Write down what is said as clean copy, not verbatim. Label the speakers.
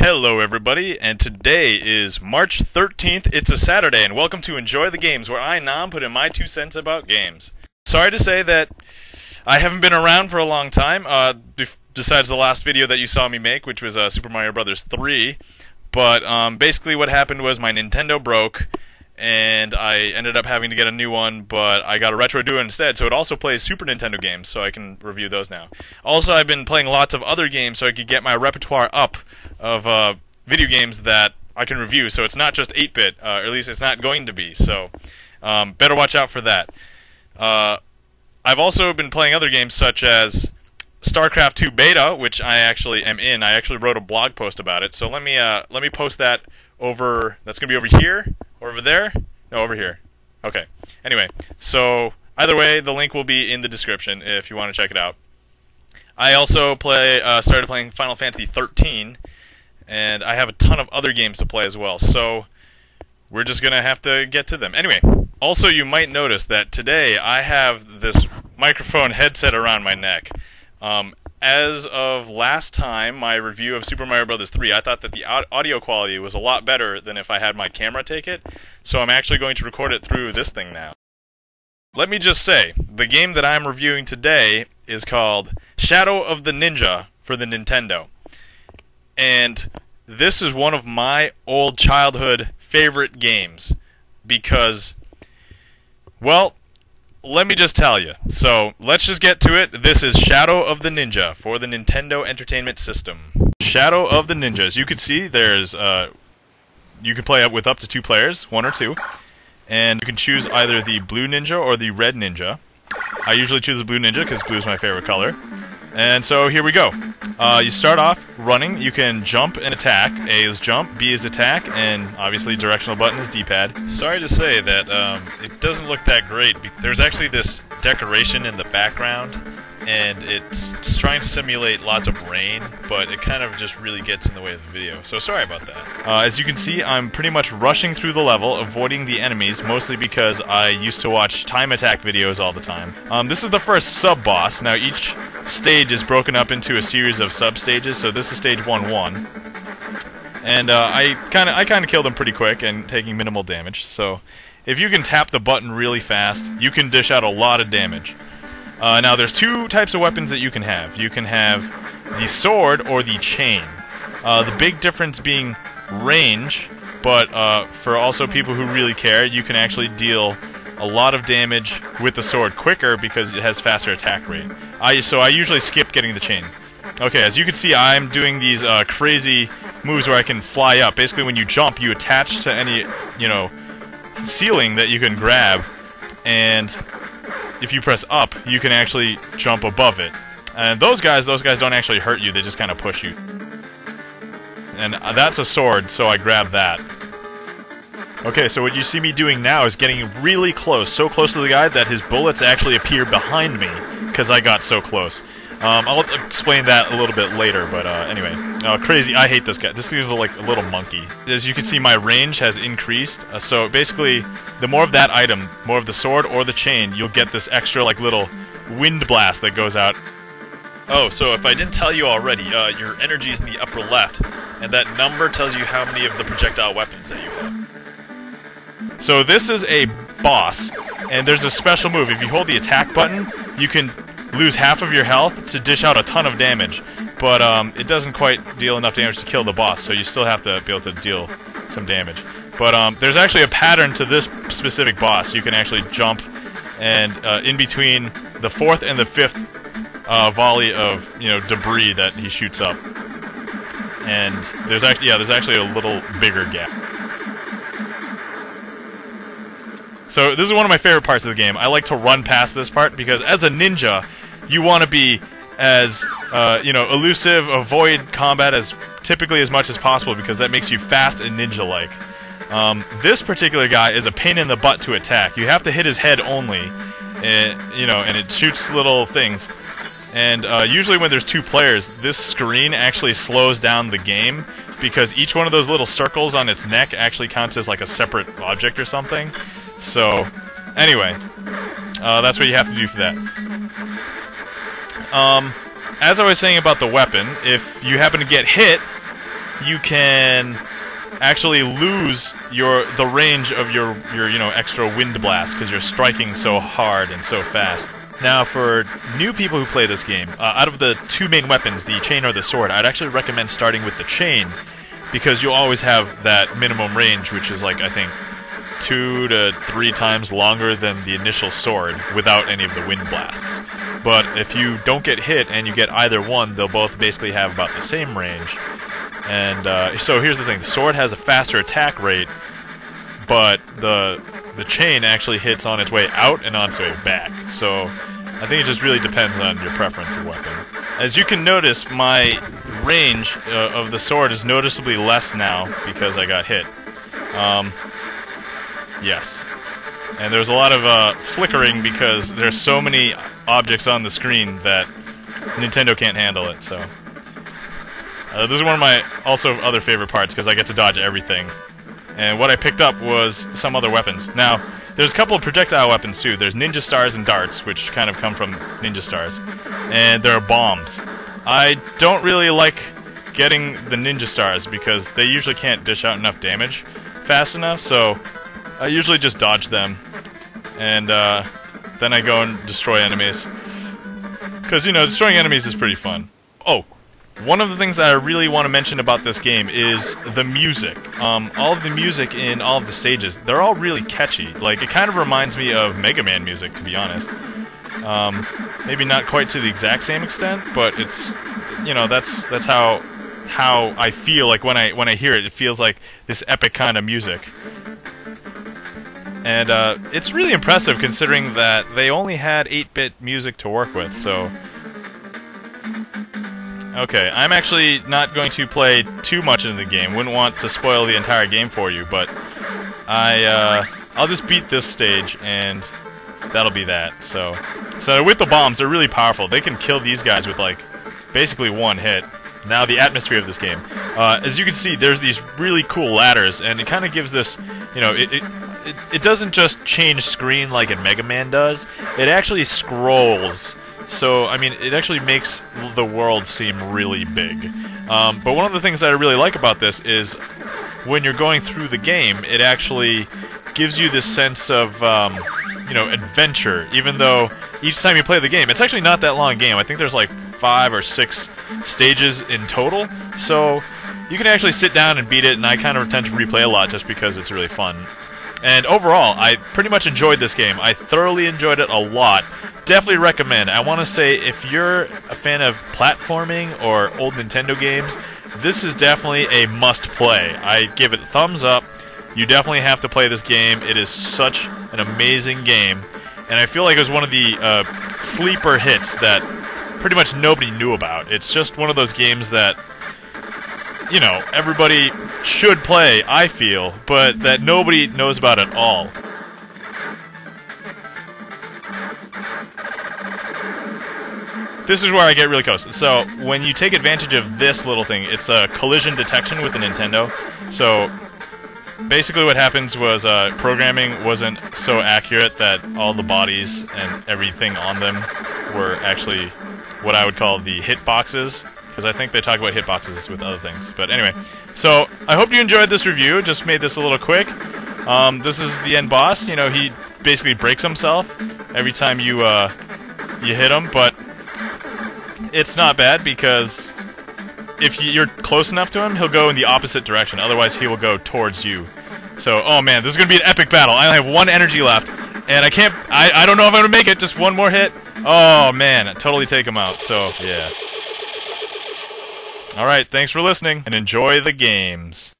Speaker 1: Hello everybody, and today is March 13th, it's a Saturday, and welcome to Enjoy the Games, where I, Nam, put in my 2 cents about games. Sorry to say that I haven't been around for a long time, besides the last video that you saw me make, which was Super Mario Bros. 3, but basically what happened was my Nintendo broke, and I ended up having to get a new one, but I got a Retro Duo instead, so it also plays Super Nintendo games, so I can review those now. Also, I've been playing lots of other games so I could get my repertoire up of video games that I can review, so it's not just 8-bit, or at least it's not going to be, so better watch out for that. I've also been playing other games such as Starcraft 2 Beta, which I actually am in. I actually wrote a blog post about it, so let me post that over. That's gonna be over here or over there? No, over here. Okay. Anyway, so either way, the link will be in the description if you want to check it out. I also started playing Final Fantasy 13, and I have a ton of other games to play as well. So we're just gonna have to get to them. Anyway, also you might notice that today I have this microphone headset around my neck. As of last time, my review of Super Mario Bros. 3, I thought that the audio quality was a lot better than if I had my camera take it, so I'm actually going to record it through this thing now. Let me just say, the game that I'm reviewing today is called Shadow of the Ninja for the Nintendo. And this is one of my old childhood favorite games because, well, let me just tell you. So, let's just get to it. This is Shadow of the Ninja for the Nintendo Entertainment System. Shadow of the Ninja. As you can see, there's you can play with up to 2 players, 1 or 2, and you can choose either the blue ninja or the red ninja. I usually choose the blue ninja because blue is my favorite color. And so here we go. You start off running. You can jump and attack. A is jump, B is attack, and obviously directional button is D-pad. Sorry to say that it doesn't look that great. There's actually this decoration in the background, and it's trying to simulate lots of rain, but it kind of just really gets in the way of the video. So sorry about that. As you can see, I'm pretty much rushing through the level, avoiding the enemies, mostly because I used to watch time attack videos all the time. This is the first sub-boss. Now each stage is broken up into a series of sub-stages, so this is stage 1-1. And I kind of killed him pretty quick and taking minimal damage, so if you can tap the button really fast, you can dish out a lot of damage. Now there's 2 types of weapons that you can have. You can have the sword or the chain. The big difference being range, but for also people who really care, you can actually deal a lot of damage with the sword quicker because it has faster attack rate. So I usually skip getting the chain. Okay, as you can see, I'm doing these crazy moves where I can fly up. Basically, when you jump, you attach to any, ceiling that you can grab, and if you press up, you can actually jump above it. And those guys don't actually hurt you, they just kind of push you. And that's a sword, so I grab that. Okay, so what you see me doing now is getting really close, so close to the guy that his bullets actually appear behind me, because I got so close. I'll explain that a little bit later, but anyway. Crazy, I hate this guy. This thing is like a little monkey. As you can see, my range has increased, so basically, the more of that item, more of the sword or the chain, you'll get this extra like little wind blast that goes out. Oh, so if I didn't tell you already, your energy is in the upper left, and that number tells you how many of the projectile weapons that you have. So this is a boss, and there's a special move. If you hold the attack button, you can lose half of your health to dish out a ton of damage, but it doesn't quite deal enough damage to kill the boss, so you still have to be able to deal some damage. But there's actually a pattern to this specific boss. You can actually jump, and in between the 4th and the 5th volley of debris that he shoots up, and there's actually a little bigger gap. So this is one of my favorite parts of the game. I like to run past this part because as a ninja, you want to be as elusive, avoid combat as typically as much as possible because that makes you fast and ninja-like. This particular guy is a pain in the butt to attack. You have to hit his head only, and it shoots little things. And usually when there's 2 players, this screen actually slows down the game because each one of those little circles on its neck actually counts as like a separate object or something. So, anyway, that's what you have to do for that. As I was saying about the weapon, if you happen to get hit, you can actually lose the range of your extra wind blast because you're striking so hard and so fast. Now, for new people who play this game, out of the two main weapons, the chain or the sword, I'd actually recommend starting with the chain because you'll always have that minimum range, which is like, I think, 2 to 3 times longer than the initial sword without any of the wind blasts. But if you don't get hit and you get either one, they'll both basically have about the same range. And so here's the thing: the sword has a faster attack rate, but the chain actually hits on its way out and on its way back. So I think it just really depends on your preference of weapon. As you can notice, my range of the sword is noticeably less now because I got hit. Yes. And there's a lot of flickering because there's so many objects on the screen that Nintendo can't handle it, so... this is one of my also other favorite parts because I get to dodge everything. And what I picked up was some other weapons. Now, there's a couple of projectile weapons too. There's ninja stars and darts, which kind of come from ninja stars. And there are bombs. I don't really like getting the ninja stars because they usually can't dish out enough damage fast enough, so I usually just dodge them. And then I go and destroy enemies. Because, you know, destroying enemies is pretty fun. Oh! One of the things that I really want to mention about this game is the music. All of the music in all of the stages, they're all really catchy. Like, it kind of reminds me of Mega Man music, to be honest. Maybe not quite to the exact same extent, but it's, you know, that's how I feel like when I hear it. It feels like this epic kind of music. And it's really impressive considering that they only had 8-bit music to work with, so... Okay, I'm actually not going to play too much into the game. Wouldn't want to spoil the entire game for you, but I'll just beat this stage, and that'll be that. So with the bombs, they're really powerful. They can kill these guys with, like, basically one hit. Now, the atmosphere of this game. As you can see, there's these really cool ladders, and it kind of gives this, you know, it doesn't just change screen like in Mega Man does. It actually scrolls. So, I mean, it actually makes the world seem really big. But one of the things that I really like about this is when you're going through the game, it actually gives you this sense of, you know, adventure, even though each time you play the game, it's actually not that long a game. I think there's like 5 or 6 stages in total, so you can actually sit down and beat it, and I kind of tend to replay a lot just because it's really fun. And overall, I pretty much enjoyed this game. I thoroughly enjoyed it a lot. Definitely recommend. I want to say, if you're a fan of platforming or old Nintendo games, this is definitely a must-play. I give it a thumbs up. You definitely have to play this game. It is such an amazing game. And I feel like it was one of the sleeper hits that pretty much nobody knew about. It's just one of those games that, you know, everybody should play, I feel, but that nobody knows about at all. This is where I get really close. So, when you take advantage of this little thing, it's a collision detection with the Nintendo. So, basically what happens was programming wasn't so accurate that all the bodies and everything on them were actually what I would call the hitboxes. Because I think they talk about hitboxes with other things. But anyway, so I hope you enjoyed this review. Just made this a little quick. This is the end boss. You know, he basically breaks himself every time you hit him. But it's not bad because if you're close enough to him, he'll go in the opposite direction. Otherwise, he will go towards you. So, oh man, this is going to be an epic battle. I only have 1 energy left. And I can't... I don't know if I'm going to make it. Just one more hit. Oh man, totally take him out. So, yeah. Alright, thanks for listening, and enjoy the games.